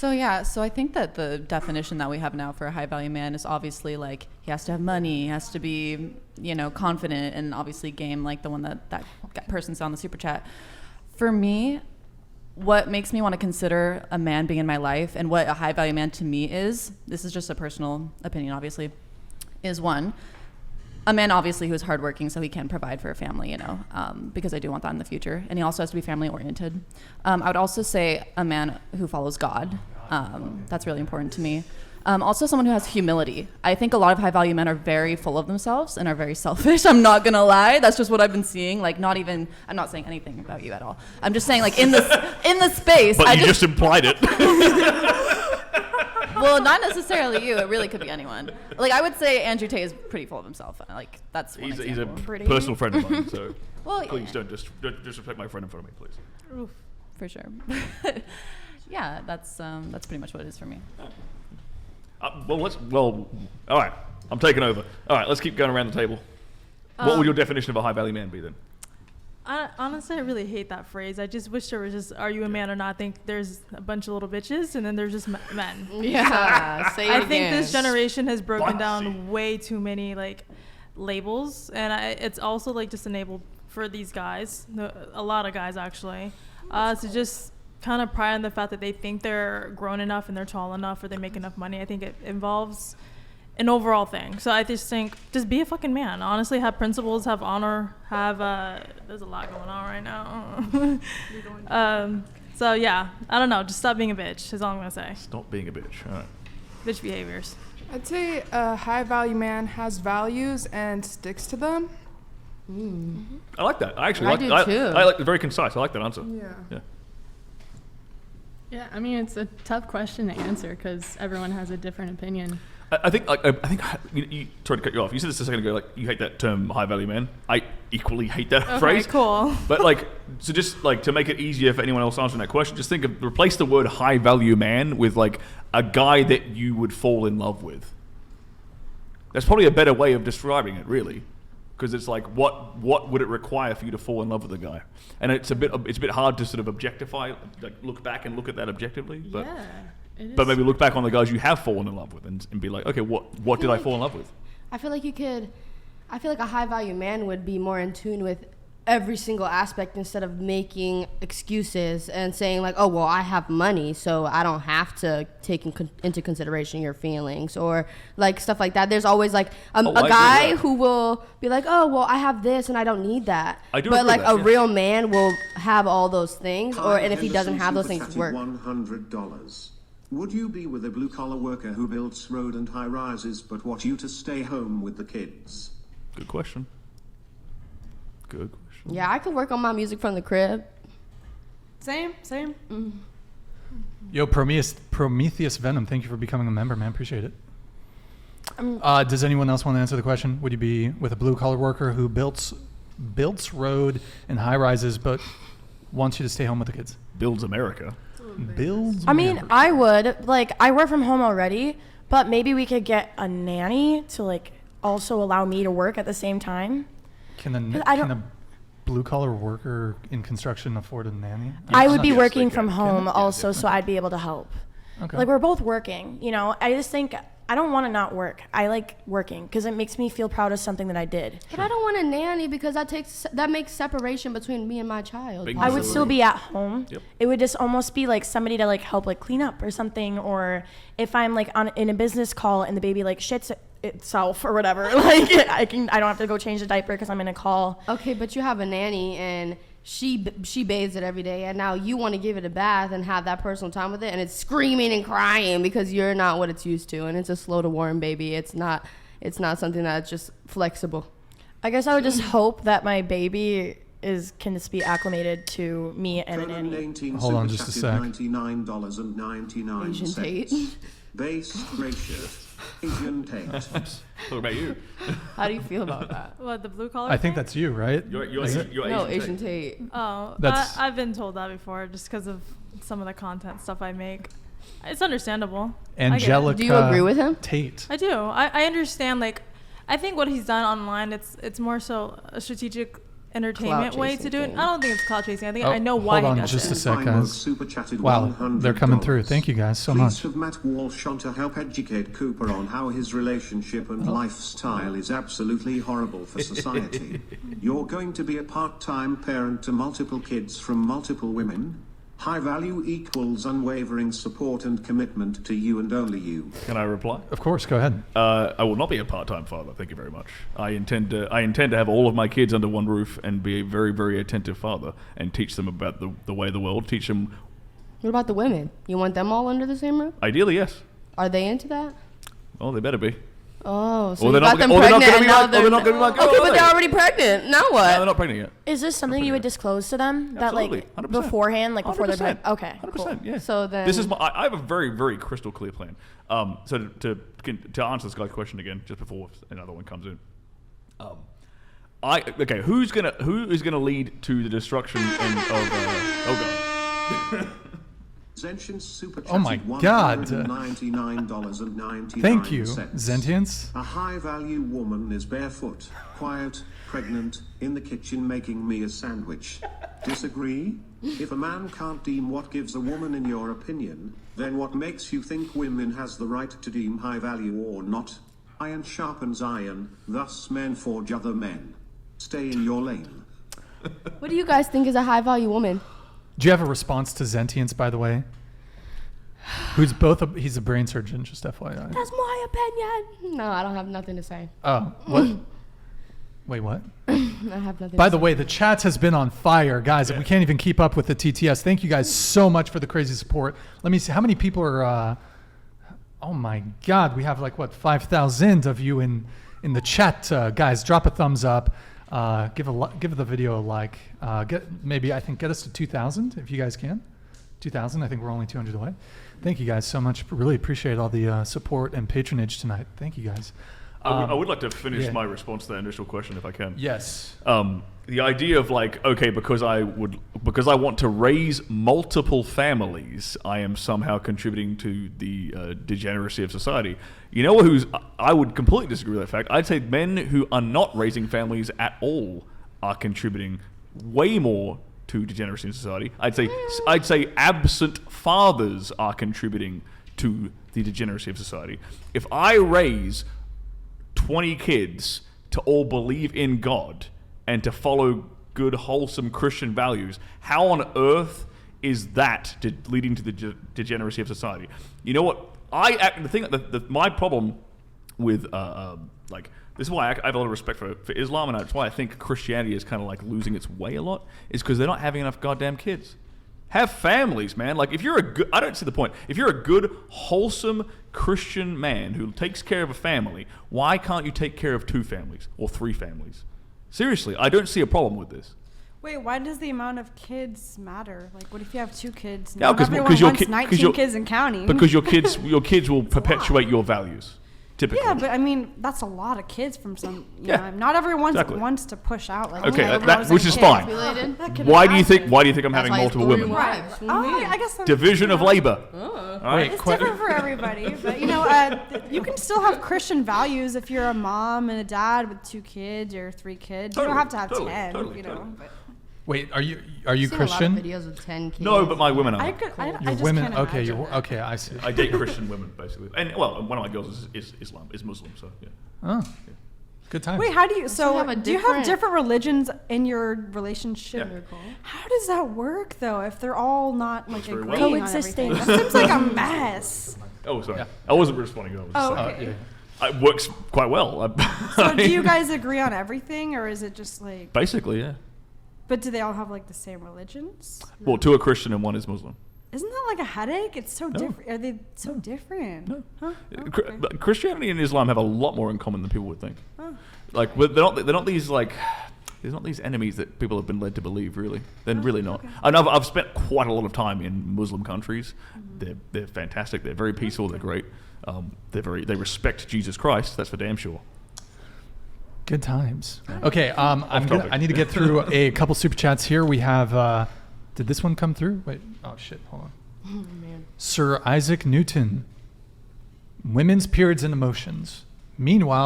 So I think that the definition that we have now for a high value man is obviously like he has to have money, he has to be, confident, and obviously game like the one that person saw in the super chat. For me, what makes me want to consider a man being in my life and what a high value man to me is, this is just a personal opinion obviously, is one, a man obviously who is hardworking so he can provide for a family, because I do want that in the future. And he also has to be family oriented. I would also say a man who follows God. That's really important to me. Also someone who has humility. I think a lot of high value men are very full of themselves and are very selfish. I'm not going to lie. That's just what I've been seeing. Like I'm not saying anything about you at all. I'm just saying like in the space. But you just implied it. Well, not necessarily you. It really could be anyone. Like I would say Andrew Tate is pretty full of himself. Like that's one he's a pretty personal friend of mine. So well, please don't disrespect my friend in front of me, please. Oof, for sure. Yeah, that's pretty much what it is for me. All right. I'm taking over. All right, let's keep going around the table. What would your definition of a high value man be then? Honestly, I really hate that phrase. I just wish there was just, are you a man or not? I think there's a bunch of little bitches, and then there's just men. Yeah, say it I again. think this generation has broken down way too many, like, labels, and it's also, like, just enabled for these guys, a lot of guys, actually, to just kind of pride on the fact that they think they're grown enough and they're tall enough or they make enough money. I think it involves an overall thing. So I just think, just be a fucking man. Honestly, have principles, have honor, have, there's a lot going on right now. So yeah, I don't know, just stop being a bitch is all I'm gonna say. Stop being a bitch, all right. Bitch behaviors. I'd say a high value man has values and sticks to them. Mm. I like that. I actually I do too. I like it. Very concise. I like that answer. Yeah. Yeah, I mean, it's a tough question to answer because everyone has a different opinion. I think you sorry to cut you off. You said this a second ago, like you hate that term high value man. I equally hate that phrase. Cool. But so just like to make it easier for anyone else answering that question, just replace the word high value man with like a guy that you would fall in love with. That's probably a better way of describing it, really, because it's like what would it require for you to fall in love with a guy? And it's a bit hard to sort of objectify, like look back and look at that objectively. But Yeah. But maybe look back on the guys you have fallen in love with and be like, okay, what did I fall in love with? I feel like a high value man would be more in tune with every single aspect instead of making excuses and saying like, oh, well, I have money, so I don't have to take into consideration your feelings or like stuff like that. There's always like a guy who will be like, oh, well, I have this and I don't need that. But like a real man will have all those things, and if he doesn't have those things, work. $100. Would you be with a blue-collar worker who builds road and high-rises but want you to stay home with the kids? Good question. Yeah, I could work on my music from the crib. Same. Mm. Yo, Prometheus Venom, thank you for becoming a member, man. Appreciate it. Does anyone else want to answer the question? Would you be with a blue-collar worker who builds road and high-rises but wants you to stay home with the kids? Builds America. I mean, I would. Like, I work from home already, but maybe we could get a nanny to, like, also allow me to work at the same time. Can a blue-collar worker in construction afford a nanny? I would be working from home also, so I'd be able to help. Okay. Like, we're both working, I just think I don't want to not work. I like working because it makes me feel proud of something that I did. But I don't want a nanny because that makes separation between me and my child. I would still be at home. Yep. It would just almost be like somebody to like help like clean up or something, or if I'm like in a business call and the baby like shits itself or whatever, like I don't have to go change the diaper because I'm in a call. Okay, but you have a nanny and she bathes it every day, and now you want to give it a bath and have that personal time with it, and it's screaming and crying because you're not what it's used to, and it's a slow to warm baby. It's not something that's just flexible. I guess I would just hope that my baby can just be acclimated to me and a nanny. Hold on just a sec. $99.99. Asian Tate. Base gracious. Asian Tate. What about you? How do you feel about that? What, the blue collar? I think that's you, right? You're No, Asian Asian Tate. Oh, That's- I've been told that before just because of some of the content stuff I make. It's understandable. Angelica. Do you agree with him? Tate. I do. I understand. Like, I think what he's done online, it's more so a strategic entertainment way to do it. thing. I don't think it's clout chasing. I think Oh, I know why hold on he does just it. a sec, Fireworks guys. super chatted Wow, $100. they're coming through. Thank you guys so Please much. have Matt Walsh on to help educate Cooper on how his relationship and lifestyle is absolutely horrible for society. You're going to be a part-time parent to multiple kids from multiple women. High value equals unwavering support and commitment to you and only you. Can I reply? Of course, go ahead. I will not be a part-time father. Thank you very much. I intend to have all of my kids under one roof and be a very, very attentive father and teach them about the way of the world. Teach them. What about the women? You want them all under the same roof? Ideally, yes. Are they into that? Oh, they better be. Oh, so Or you they're got not them gonna- or they're not pregnant gonna and be now like- or they're not gonna be like, oh, okay, are but they? they're already pregnant. Now what? No, they're not pregnant yet. Is this something you would disclose to them? That Absolutely, like 100%. beforehand, like before they're 100%. pregnant? Okay, 100%. cool. Yeah. So then, This is I have a very, very crystal clear plan. So to answer this guy's question again, just before another one comes in. Who is gonna lead to the destruction of God? Zentience super Oh my chatted God. $199.99. Thank you, Zentience. A high-value woman is barefoot, quiet, pregnant, in the kitchen making me a sandwich. Disagree? If a man can't deem what gives a woman in your opinion, then what makes you think women has the right to deem high value or not? Iron sharpens iron, thus men forge other men. Stay in your lane. what do you guys think is a high value woman? Do you have a response to Zentience, by the way? He's a brain surgeon, just FYI. That's my opinion. No, I don't have nothing to say. Oh, what? Wait, what? I have nothing By to the say. way, the chat has been on fire, guys. We can't even keep up with the TTS. Thank you guys so much for the crazy support. Let me see how many people are. Oh my God, we have 5,000 of you in the chat, guys. Drop a thumbs up. Give the video a like. Get us to 2,000 if you guys can. 2,000. I think we're only 200 away. Thank you guys so much. Really appreciate all the support and patronage tonight. Thank you guys. I would like to finish yeah. my response to that initial question if I can. Yes. The idea of because I want to raise multiple families, I am somehow contributing to the degeneracy of society. You know I would completely disagree with that fact. I'd say men who are not raising families at all are contributing way more to degeneracy in society. I'd say absent fathers are contributing to the degeneracy of society. If I raise 20 kids to all believe in God and to follow good, wholesome Christian values, how on earth is that leading to the degeneracy of society? You know what? My problem with this is why I have a lot of respect for Islam, and that's why I think Christianity is kind of losing its way a lot, is because they're not having enough goddamn kids. Have families, man. I don't see the point. If you're a good, wholesome Christian man who takes care of a family, why can't you take care of 2 families or 3 families? Seriously, I don't see a problem with this. Wait, why does the amount of kids matter? What if you have 2 kids? Yeah, Not everyone wants 19 kids and counting. Because your kids will perpetuate your values. Typically. Yeah, but I mean, that's a lot of kids from some. Not everyone wants to push out which is fine. Why do you think I'm having multiple women? Right. Oh, I guess Division of labor. It's different for everybody, but you can still have Christian values if you're a mom and a dad with 2 kids or 3 kids. You don't have to have 10. Totally. But Wait, are you I've seen Christian? A lot of videos of 10 kids. No, but my women are. I just women. can't Okay, imagine that. okay. I see. I date Christian women basically, and one of my girls is Muslim, so yeah. Oh, good time. Wait, how do you? Do you have different- different religions in your relationship? Yeah. How does that work though? If they're all not very agreeing well. on Coexisting. everything? That seems like a mess. Oh, sorry. Yeah. I wasn't responding. I was just saying. Okay. It works quite well. So do you guys agree on everything, or is it just Basically, yeah. But do they all have the same religions? Well, 2 are Christian and 1 is Muslim. Isn't that a headache? It's so different. Are they so different? No. Huh? But Christianity and Islam have a lot more in common than people would think. Oh. They're not these there's not these enemies that people have been led to believe. Really, they're really not. Okay. And I've spent quite a lot of time in Muslim countries. Mm-hmm. They're fantastic. They're very peaceful. They're great. They respect Jesus Christ. That's for damn sure. Good times. Okay, topic. I need to get through a couple super chats here. We have. Did this one come through? Wait. Oh shit. Hold on. Oh, man. Sir Isaac Newton. Women's periods and emotions. Meanwhile.